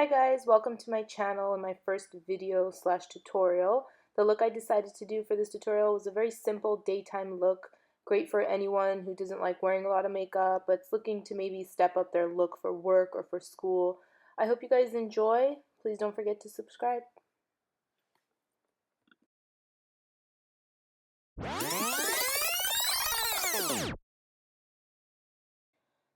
Hi guys, welcome to my channel and my first video slash tutorial. The look I decided to do for this tutorial was a very simple daytime look, great for anyone who doesn't like wearing a lot of makeup but's looking to maybe step up their look for work or for school. I hope you guys enjoy. Please don't forget to subscribe.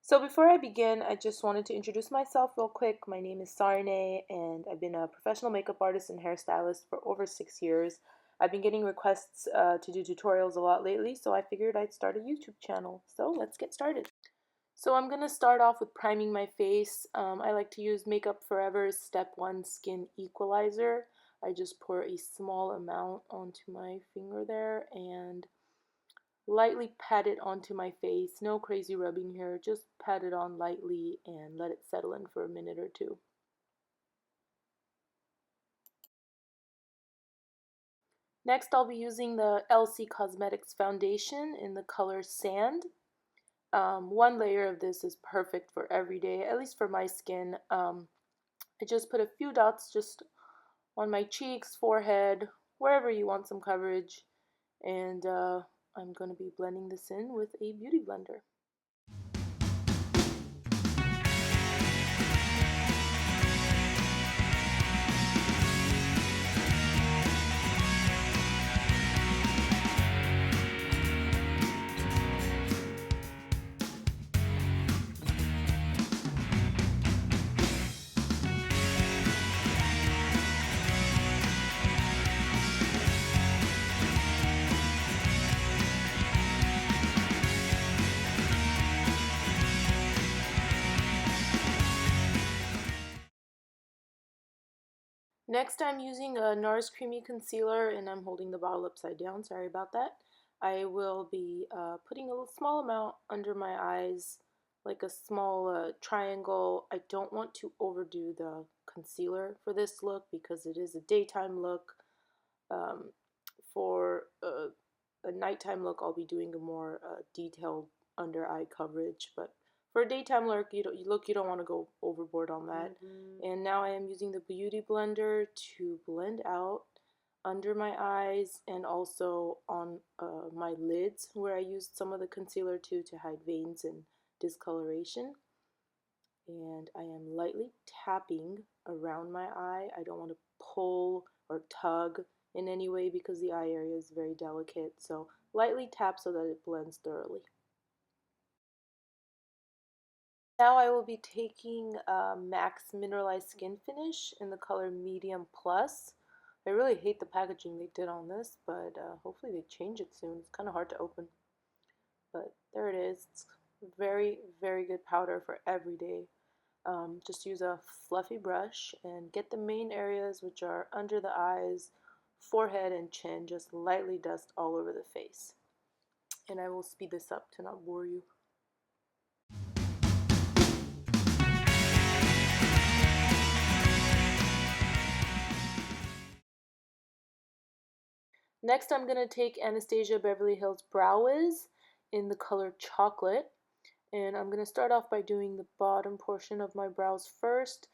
So before I begin, I just wanted to introduce myself real quick. My name is Sarne, and I've been a professional makeup artist and hairstylist for over 6 years. I've been getting requests to do tutorials a lot lately, so I figured I'd start a YouTube channel. So let's get started. So I'm going to start off with priming my face. I like to use Makeup Forever's Step 1 Skin Equalizer. I just pour a small amount onto my finger there and lightly pat it onto my face. No crazy rubbing here, just pat it on lightly and let it settle in for a minute or two. Next, I'll be using the LC Cosmetics foundation in the color Sand. One layer of this is perfect for every day, at least for my skin. I just put a few dots just on my cheeks, forehead, wherever you want some coverage, and I'm going to be blending this in with a beauty blender. Next, I'm using a NARS Creamy Concealer, and I'm holding the bottle upside down. Sorry about that. I will be putting a small amount under my eyes, like a small triangle. I don't want to overdo the concealer for this look because it is a daytime look. For a nighttime look, I'll be doing a more detailed under eye coverage, but for a daytime look, you don't want to go overboard on that. And now I am using the Beauty Blender to blend out under my eyes and also on my lids, where I used some of the concealer to hide veins and discoloration. And I am lightly tapping around my eye. I don't want to pull or tug in any way because the eye area is very delicate, so lightly tap so that it blends thoroughly. Now I will be taking MAC's Mineralized Skin Finish in the color Medium Plus. I really hate the packaging they did on this, but hopefully they change it soon. It's kind of hard to open. But there it is. It's very, very good powder for every day. Just use a fluffy brush and get the main areas, which are under the eyes, forehead, and chin. Just lightly dust all over the face. And I will speed this up to not bore you. Next, I'm going to take Anastasia Beverly Hills Brow Wiz in the color Chocolate. And I'm going to start off by doing the bottom portion of my brows first.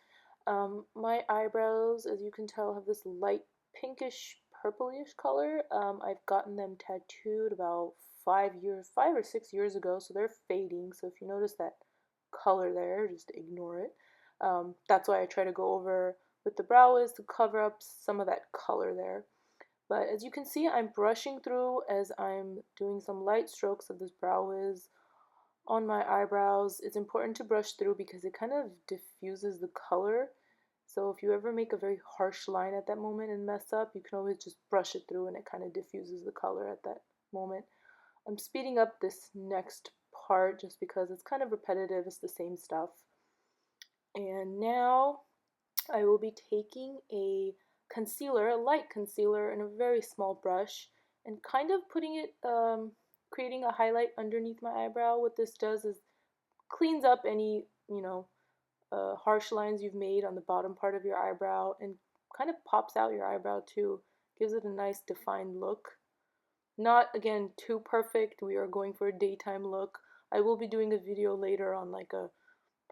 My eyebrows, as you can tell, have this light pinkish purplish color. I've gotten them tattooed about 5 or 6 years ago, so they're fading. So if you notice that color there, just ignore it. That's why I try to go over with the brow is to cover up some of that color there. But as you can see, I'm brushing through as I'm doing some light strokes of this brow wiz on my eyebrows. It's important to brush through because it kind of diffuses the color. So if you ever make a very harsh line at that moment and mess up, you can always just brush it through and it kind of diffuses the color at that moment. I'm speeding up this next part just because it's kind of repetitive. It's the same stuff. And now I will be taking a concealer, a light concealer, in a very small brush and kind of putting it, creating a highlight underneath my eyebrow. What this does is cleans up any, harsh lines you've made on the bottom part of your eyebrow and kind of pops out your eyebrow too. Gives it a nice defined look. Not, again, too perfect. We are going for a daytime look. I will be doing a video later on like a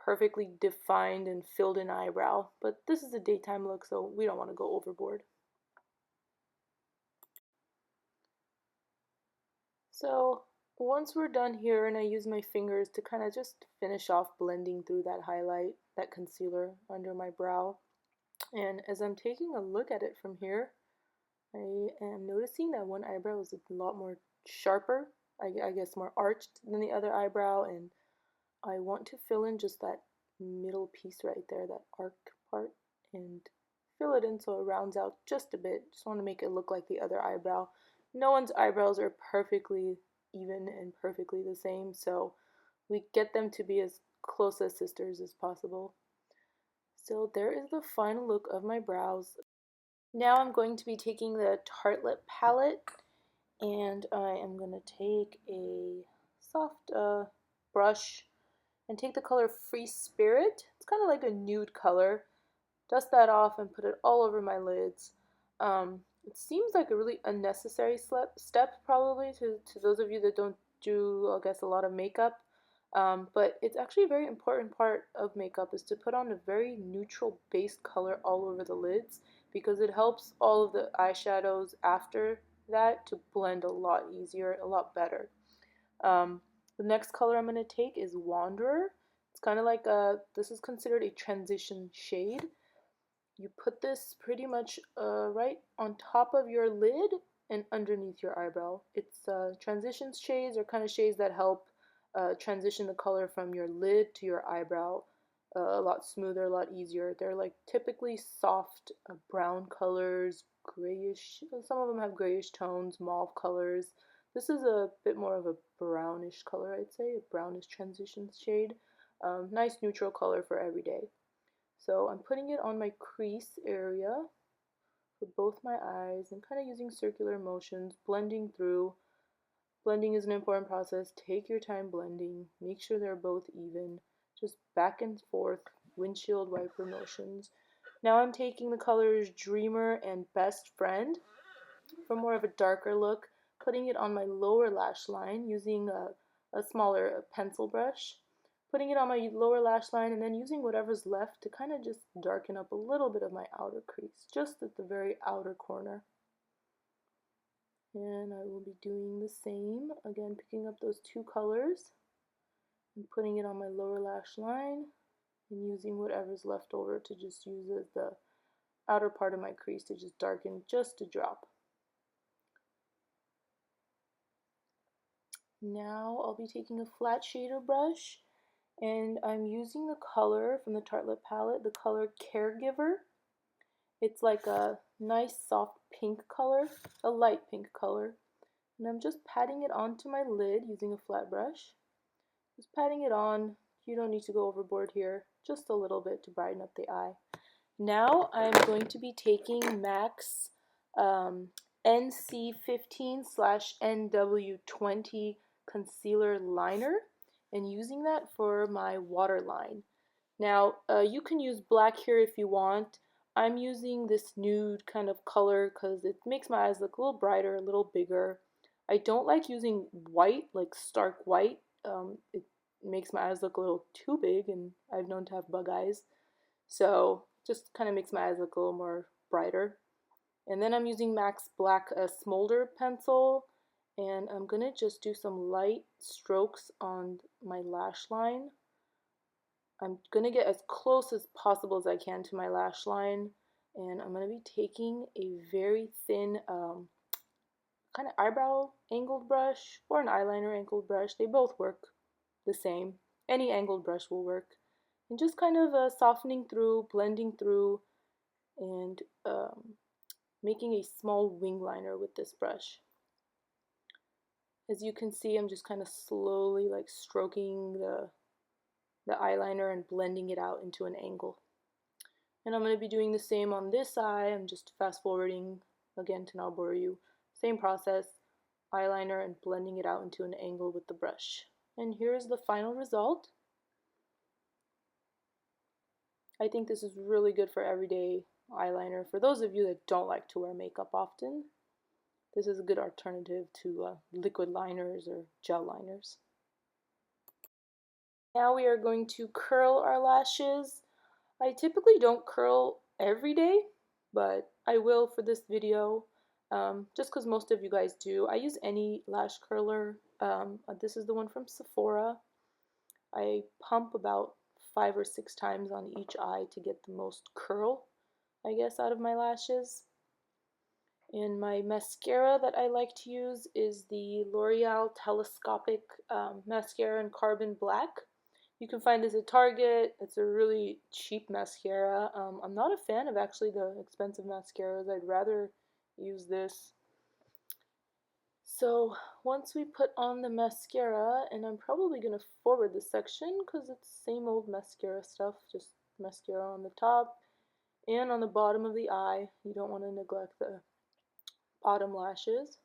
perfectly defined and filled in eyebrow, but this is a daytime look, so we don't want to go overboard. So once we're done here, and I use my fingers to kind of just finish off blending through that highlight, that concealer under my brow. And as I'm taking a look at it from here, I am noticing that one eyebrow is a lot more sharper, I guess more arched than the other eyebrow, and I want to fill in just that middle piece right there, that arc part, and fill it in so it rounds out just a bit. Just want to make it look like the other eyebrow. No one's eyebrows are perfectly even and perfectly the same, so we get them to be as close as sisters as possible. So there is the final look of my brows. Now I'm going to be taking the Tartelette palette, and I am going to take a soft brush and take the color Free Spirit. It's kind of like a nude color. Dust that off and put it all over my lids. It seems like a really unnecessary step probably to those of you that don't do, I guess, a lot of makeup. But it's actually a very important part of makeup is to put on a very neutral base color all over the lids, because it helps all of the eyeshadows after that to blend a lot easier, a lot better. The next color I'm going to take is Wanderer. It's kind of like this is considered a transition shade. You put this pretty much right on top of your lid and underneath your eyebrow. It's transition shades are kind of shades that help transition the color from your lid to your eyebrow a lot smoother, a lot easier. They're like typically soft brown colors, grayish. Some of them have grayish tones, mauve colors. This is a bit more of a brownish color, I'd say, a brownish transition shade. Nice neutral color for every day. So I'm putting it on my crease area for both my eyes and kind of using circular motions, blending through. Blending is an important process. Take your time blending. Make sure they're both even. Just back and forth, windshield wiper motions. Now I'm taking the colors Dreamer and Best Friend for more of a darker look, putting it on my lower lash line using a smaller pencil brush, putting it on my lower lash line, and then using whatever's left to kind of just darken up a little bit of my outer crease, just at the very outer corner. And I will be doing the same, again picking up those two colors and putting it on my lower lash line and using whatever's left over to just use as the outer part of my crease to just darken just a drop. Now I'll be taking a flat shader brush, and I'm using the color from the Tartelette palette, the color Caregiver. It's like a nice soft pink color, a light pink color. And I'm just patting it onto my lid using a flat brush. Just patting it on. You don't need to go overboard here, just a little bit to brighten up the eye. Now I'm going to be taking MAC's NC15/NW20 concealer liner and using that for my waterline. Now you can use black here if you want. I'm using this nude kind of color because it makes my eyes look a little brighter, a little bigger. I don't like using white, like stark white. It makes my eyes look a little too big, and I've known to have bug eyes. So just kind of makes my eyes look a little more brighter. And then I'm using MAC's Black Smolder pencil, and I'm going to just do some light strokes on my lash line. I'm going to get as close as possible as I can to my lash line, and I'm going to be taking a very thin kind of eyebrow angled brush or an eyeliner angled brush. They both work the same. Any angled brush will work. And just kind of softening through, blending through, and making a small wing liner with this brush. As you can see, I'm just kind of slowly like stroking the eyeliner and blending it out into an angle. And I'm going to be doing the same on this eye. I'm just fast forwarding again to not bore you. Same process, eyeliner and blending it out into an angle with the brush. And here's the final result. I think this is really good for everyday eyeliner. For those of you that don't like to wear makeup often, this is a good alternative to liquid liners or gel liners. Now we are going to curl our lashes. I typically don't curl every day, but I will for this video, just because most of you guys do. I use any lash curler. This is the one from Sephora. I pump about 5 or 6 times on each eye to get the most curl, I guess, out of my lashes. And my mascara that I like to use is the L'Oreal Telescopic Mascara in Carbon Black. You can find this at Target. It's a really cheap mascara. I'm not a fan of actually the expensive mascaras. I'd rather use this. So once we put on the mascara, and I'm probably going to forward this section because it's same old mascara stuff, just mascara on the top and on the bottom of the eye. You don't want to neglect the bottom lashes.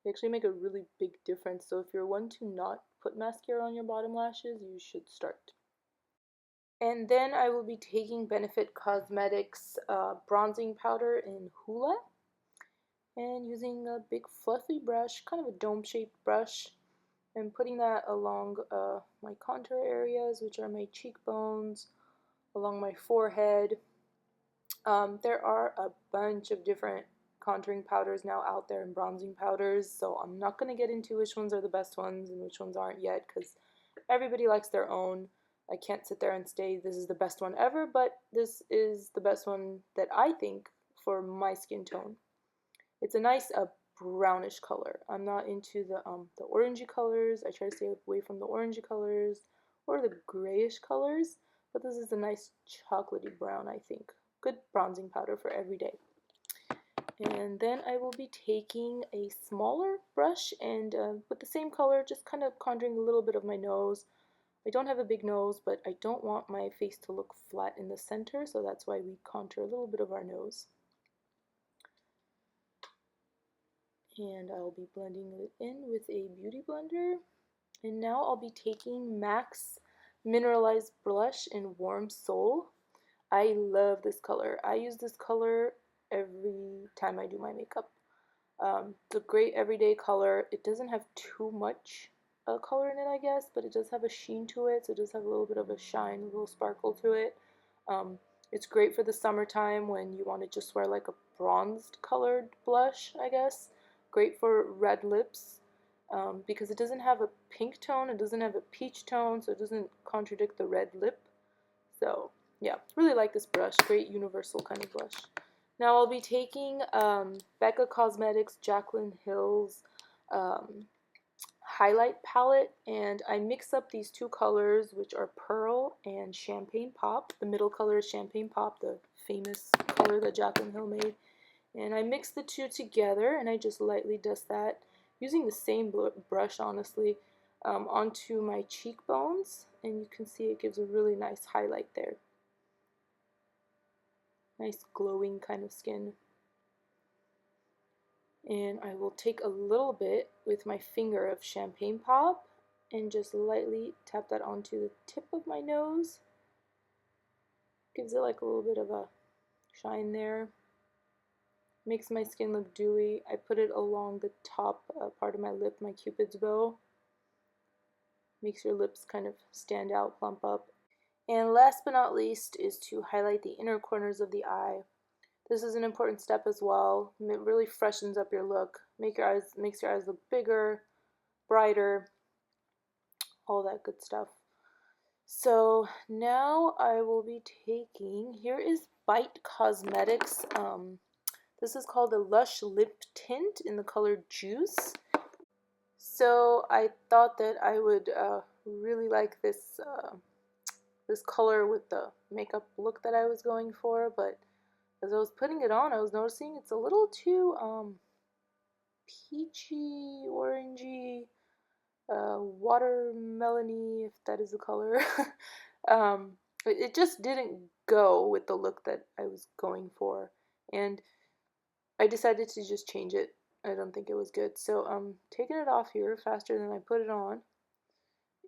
They actually make a really big difference, so if you're one to not put mascara on your bottom lashes, you should start. And then I will be taking Benefit Cosmetics bronzing powder in Hoola and using a big fluffy brush, kind of a dome-shaped brush, and putting that along my contour areas, which are my cheekbones, along my forehead. There are a bunch of different contouring powders now out there and bronzing powders, so I'm not going to get into which ones are the best ones and which ones aren't yet because everybody likes their own. I can't sit there and say this is the best one ever, but this is the best one that I think for my skin tone. It's a nice brownish color. I'm not into the orangey colors. I try to stay away from the orangey colors or the grayish colors, but this is a nice chocolatey brown, I think. Good bronzing powder for every day. And then I will be taking a smaller brush and with the same color, just kind of contouring a little bit of my nose. I don't have a big nose, but I don't want my face to look flat in the center, so that's why we contour a little bit of our nose. And I'll be blending it in with a beauty blender. And now I'll be taking MAC's Mineralized Blush in Warm Soul. I love this color. I use this color every time I do my makeup. It's a great everyday color. It doesn't have too much color in it, I guess, but it does have a sheen to it, so it does have a little bit of a shine, a little sparkle to it. It's great for the summertime when you want to just wear like a bronzed colored blush, I guess. Great for red lips because it doesn't have a pink tone, it doesn't have a peach tone, so it doesn't contradict the red lip. So yeah, really like this brush. Great universal kind of blush. Now I'll be taking Becca Cosmetics Jaclyn Hill's highlight palette, and I mix up these two colors, which are Pearl and Champagne Pop. The middle color is Champagne Pop, the famous color that Jaclyn Hill made. And I mix the two together, and I just lightly dust that, using the same brush, honestly, onto my cheekbones. And you can see it gives a really nice highlight there. Nice glowing kind of skin. And I will take a little bit with my finger of Champagne Pop and just lightly tap that onto the tip of my nose. Gives it like a little bit of a shine there. Makes my skin look dewy. I put it along the top part of my lip, my cupid's bow. Makes your lips kind of stand out, plump up. And last but not least is to highlight the inner corners of the eye. This is an important step as well. It really freshens up your look. Makes your eyes look bigger, brighter, all that good stuff. So now I will be taking, here is Bite Cosmetics. This is called a Lush Lip Tint in the color Juice. So I thought that I would really like this this color with the makeup look that I was going for, but as I was putting it on, I was noticing it's a little too peachy, orangey, watermelony, if that is the color. It just didn't go with the look that I was going for, and I decided to just change it. I don't think it was good, so I'm taking it off here faster than I put it on,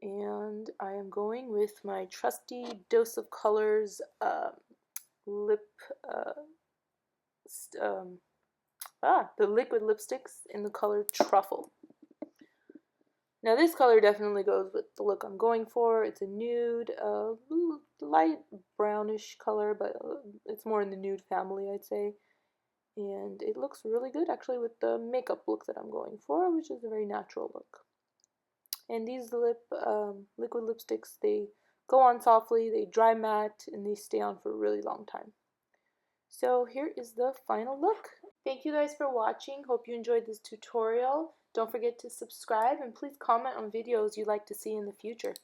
and I am going with my trusty Dose of Colors lip the liquid lipsticks in the color Truffle. Now this color definitely goes with the look I'm going for. It's a nude, light brownish color, but it's more in the nude family, I'd say. And it looks really good actually with the makeup look that I'm going for, which is a very natural look. And these liquid lipsticks, they go on softly, they dry matte, and they stay on for a really long time. So here is the final look. Thank you guys for watching. Hope you enjoyed this tutorial. Don't forget to subscribe and please comment on videos you'd like to see in the future.